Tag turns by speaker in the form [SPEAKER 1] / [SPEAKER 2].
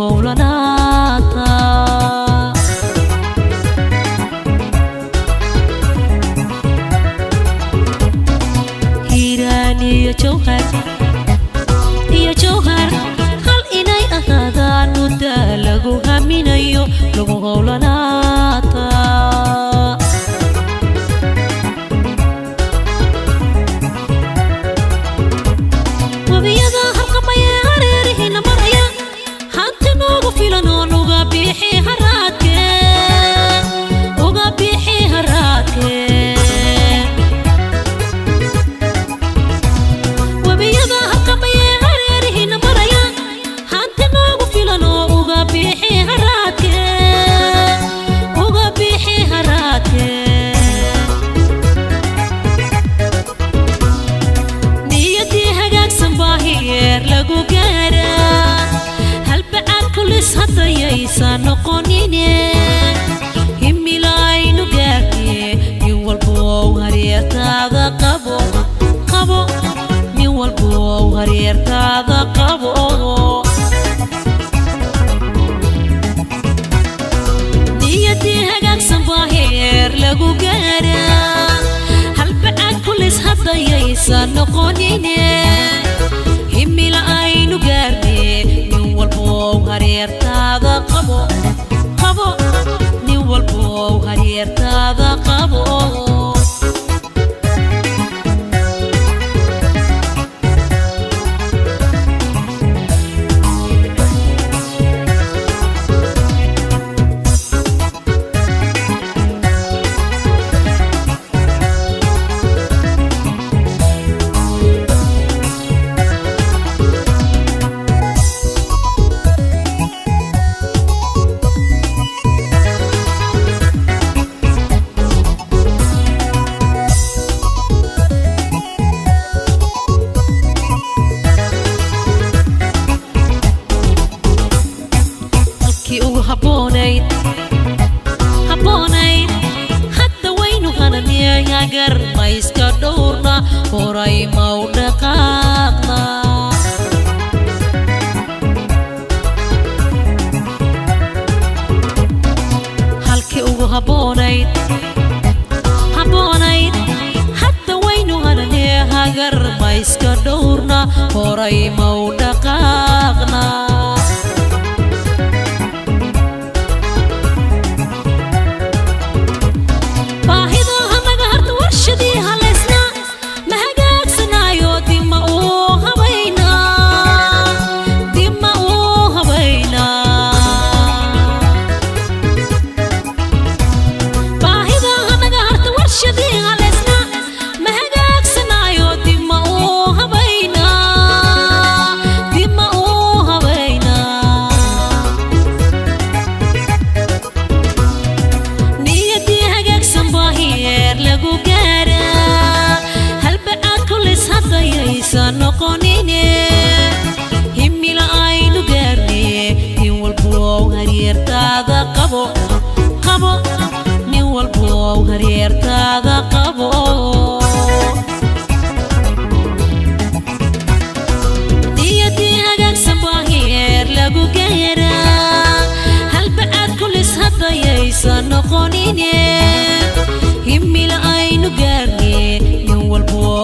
[SPEAKER 1] howlanaata hiiraan iyo jawhar hal inay ahaadaan mudda lagu haminayo lagu howlanaata noqonine himilaynu gaarne min walbow hareertaada qabo min walbow hareertaada qabo niyadii hagaagsan baa heer lagu gaaraa halbacad kulis haddayaysa noqonine himilaynu gaarne min walbow hareertaada qabo nin walbow hareertaada qabo haboonayd hadda waynu hananiya gar ma iska dhowrna horay ma u dhaqaaqna halkii ugu haboonayd hadda waynu hananiya gar ma iska dhowrna horay ma u dhaqaaqna noqonine himila aynu gaarne nin walbow hareertaada qabo nin walbow hareertaada qabo niyadii hagaagsan baa heer lagu gaaraa halbacad kulis haddayaysa noqonine himila aynu gaarne nin walbow